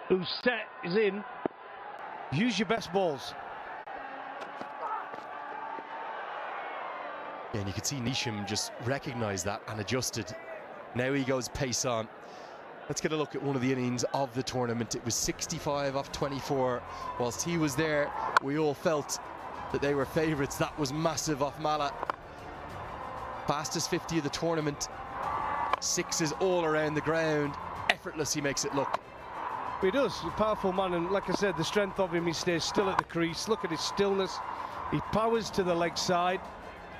whose set is in. Use your best balls. Yeah, and you could see Nisham just recognised that and adjusted. Now he goes pace on. Let's get a look at one of the innings of the tournament. It was 65 off 24. Whilst he was there, we all felt that they were favourites. That was massive off Mala. Fastest 50 of the tournament. Sixes all around the ground. Effortless he makes it look. He does. He's a powerful man, and like I said, the strength of him, he stays still at the crease. Look at his stillness. He powers to the leg side.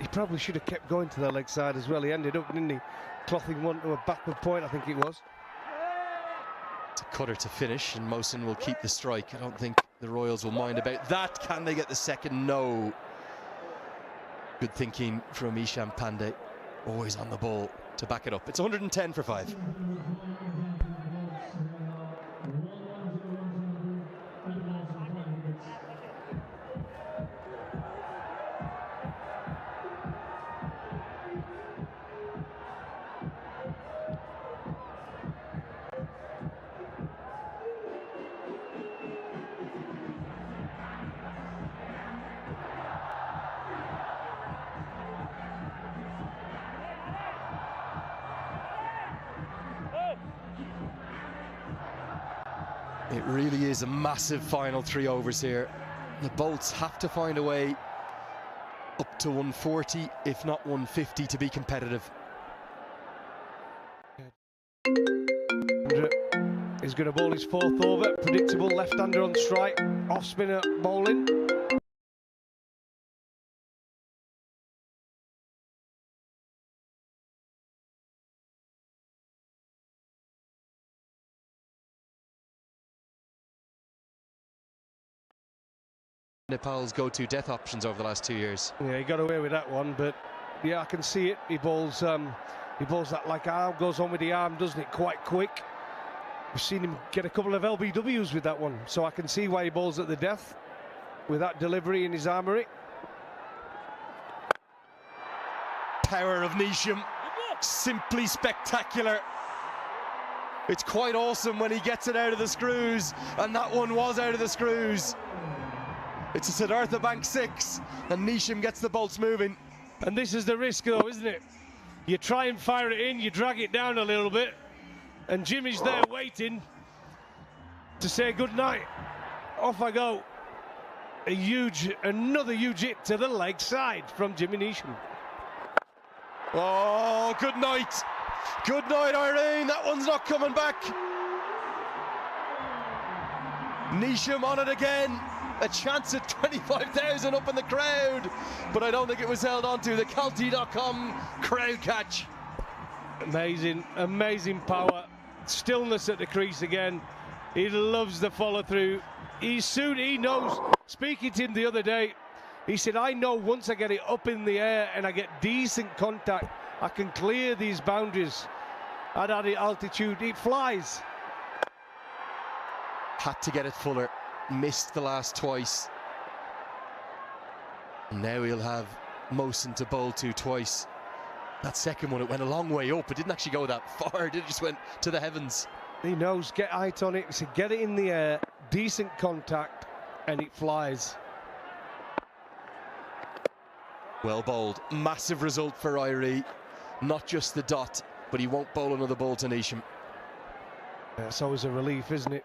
He probably should have kept going to the leg side as well. He ended up, didn't he, clothing one to a backward point, I think it was. It's a cutter to finish, and Mohsin will keep the strike. I don't think the Royals will mind about that. Can they get the second? No. Good thinking from Isham Pandey. Always on the ball to back it up. It's 110 for 5. It really is a massive final 3 overs here. The Bolts have to find a way up to 140, if not 150, to be competitive. He's going to bowl his 4th over. Predictable left-hander on strike. Off-spinner bowling. Nepal's go-to death options over the last 2 years. Yeah, he got away with that one, but yeah, I can see it. He bowls that like arm, goes on with the arm, doesn't it, quite quick. We've seen him get a couple of LBWs with that one, so I can see why he bowls at the death with that delivery in his armoury. Power of Nisham, simply spectacular. It's quite awesome when he gets it out of the screws, and that one was out of the screws. It's a Siddhartha Bank 6, and Nisham gets the Bolts moving. And this is the risk, though, isn't it? You try and fire it in, you drag it down a little bit, and Jimmy's there waiting to say good night. Off I go. Another huge hit to the leg side from Jimmy Nisham. Oh, good night. Good night, Irene. That one's not coming back. Nisham on it again. A chance at 25,000 up in the crowd, but I don't think it was held on to. The Calty.com crowd catch. Amazing, amazing power. Stillness at the crease again. He loves the follow through. He knows. Speaking to him the other day, he said, I know once I get it up in the air and I get decent contact, I can clear these boundaries at that altitude. It flies. Had to get it fuller. Missed the last twice. And now he'll have Mohsin to bowl to twice. That second one, it went a long way up. It didn't actually go that far. It just went to the heavens. He knows, get height on it. He said, get it in the air, decent contact, and it flies. Well bowled. Massive result for Irie. Not just the dot, but he won't bowl another ball to Nisham. That's always a relief, isn't it?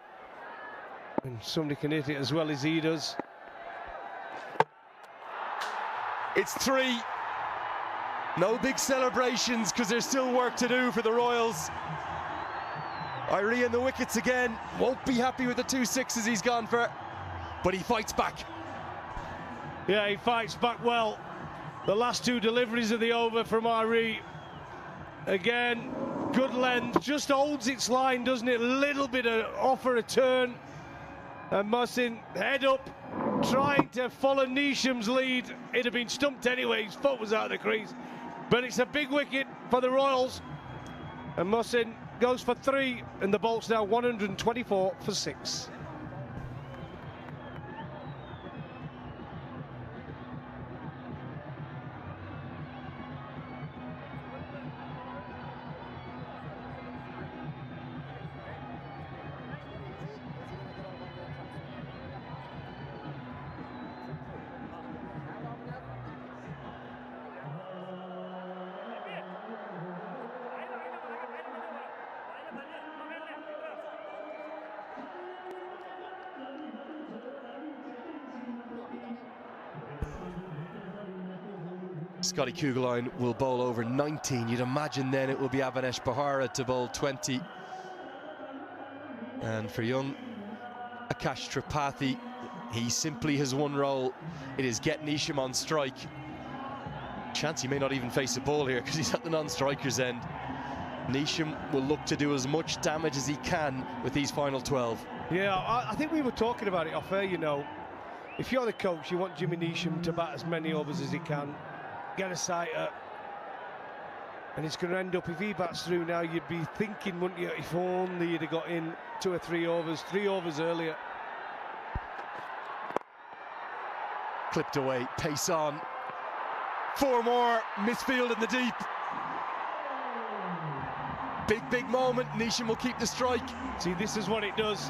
And somebody can hit it as well as he does. It's 3. No big celebrations because there's still work to do for the Royals. Irie in the wickets again. Won't be happy with the 2 sixes he's gone for, but he fights back. Yeah, he fights back well. The last 2 deliveries of the over from Irie. Again, good length. Just holds its line, doesn't it? A little bit of offer a turn. And Mohsin, head up, trying to follow Nisham's lead. It'd have been stumped anyway, his foot was out of the crease. But it's a big wicket for the Royals. And Mohsin goes for 3, and the Bolts now 124 for 6. Scotty Kugelheim will bowl over 19. You'd imagine then it will be Avanesh Bahara to bowl 20. And for young Akash Tripathi, he simply has one role. It is get Neesham on strike. Chance he may not even face a ball here because he's at the non-striker's end. Neesham will look to do as much damage as he can with these final 12. Yeah, I think we were talking about it off air, you know. If you're the coach, you want Jimmy Neesham to bat as many overs as he can, get a sighter, and it's going to end up, if he bats through now, you'd be thinking, wouldn't you, if only you'd have got in 2 or 3 overs, 3 overs earlier. Clipped away, pace on. 4 more, misfield in the deep. Big moment, Neesham will keep the strike. See, this is what it does.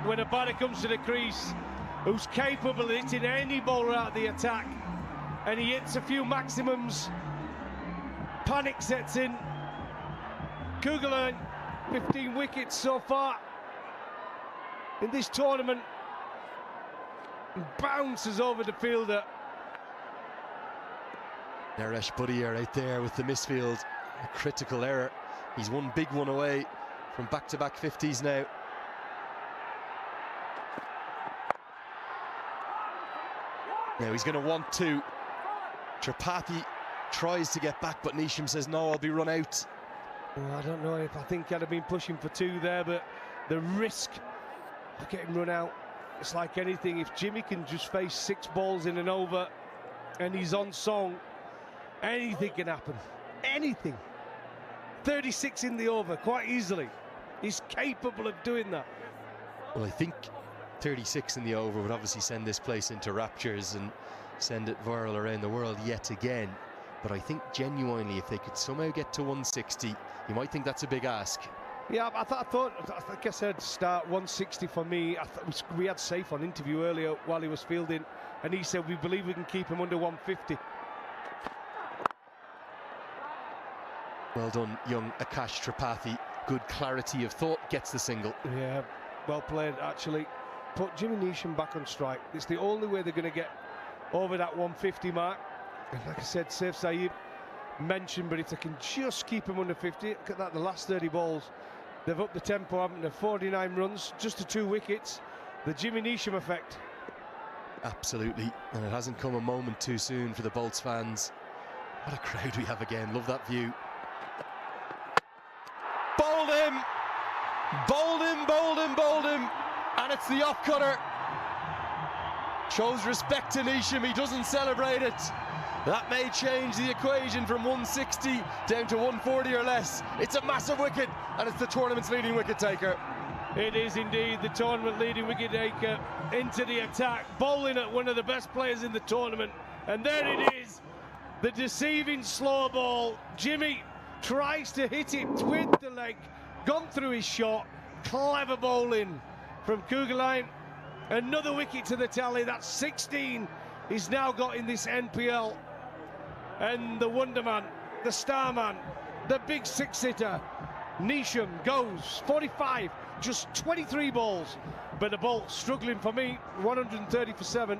When a batter comes to the crease, who's capable of hitting any bowler out of the attack, and he hits a few maximums, panic sets in. Kugelheim, 15 wickets so far in this tournament, bounces over the fielder. Naresh Bhutia out there with the misfield, a critical error. He's one big one away from back-to-back 50s now. Now he's going to want to. Tripathi tries to get back, but Neesham says, no, I'll be run out. Well, I don't know if I think I'd have been pushing for 2 there, but the risk of getting run out, it's like anything. If Jimmy can just face 6 balls in an over and he's on song, anything can happen. Anything. 36 in the over, quite easily. He's capable of doing that. Well, I think 36 in the over would obviously send this place into raptures and send it viral around the world yet again. But I think genuinely, if they could somehow get to 160, you might think that's a big ask. Yeah, I think I said start 160 for me. We had Saif on interview earlier while he was fielding, and he said we believe we can keep him under 150. Well done, young Akash Tripathi. Good clarity of thought, gets the single. Yeah, well played, actually. Put Jimmy Neesham back on strike. It's the only way they're going to get over that 150 mark. And like I said, Saif Saeed mentioned, but if they can just keep him under 50, look at that, the last 30 balls, they've upped the tempo, haven't they? 49 runs, just to 2 wickets. The Jimmy Neesham effect. Absolutely, and it hasn't come a moment too soon for the Bolts fans. What a crowd we have again, love that view. Bowled him! Bowled him, bowled him, bowled him! And it's the off-cutter. Shows respect to Neesham, he doesn't celebrate it. That may change the equation from 160 down to 140 or less. It's a massive wicket, and it's the tournament's leading wicket taker. It is indeed the tournament leading wicket taker into the attack, bowling at one of the best players in the tournament. And there it is, the deceiving slow ball. Jimmy tries to hit it with the leg, gone through his shot. Clever bowling from Kugelheim. Another wicket to the tally. That's 16 he's now got in this NPL. And the wonder man, the star man, the big 6-hitter, Neesham goes 45, just 23 balls. But the ball struggling for me, 130 for 7.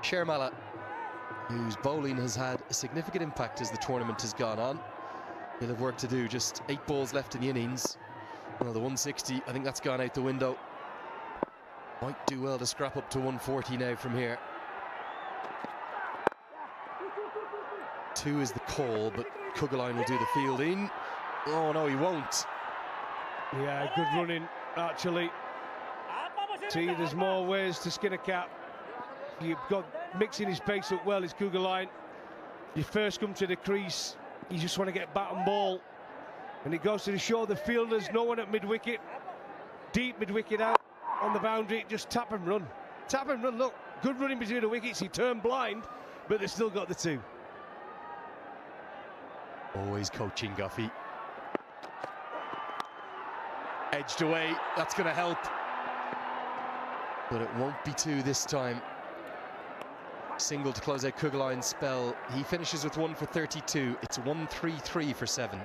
Shermala, whose bowling has had a significant impact as the tournament has gone on. He'll have work to do, just 8 balls left in the innings. Well, the 160, I think that's gone out the window. Might do well to scrap up to 140 now from here. 2 is the call, but Kugelheim will do the fielding. Oh no, he won't. Yeah, good running, actually. See, there's more ways to skin a cat. You've got mixing his pace up well, is Kugelheim. You first come to the crease, you just want to get bat and ball. And it goes to show the fielders, no one at mid-wicket. Deep mid-wicket out on the boundary, just tap and run. Tap and run, look, good running between the wickets. He turned blind, but they still got the 2. Always coaching Guffey. Edged away, that's going to help. But it won't be 2 this time. Single to close out Kugeline's spell. He finishes with 1 for 32. It's 1-3-3 for 7.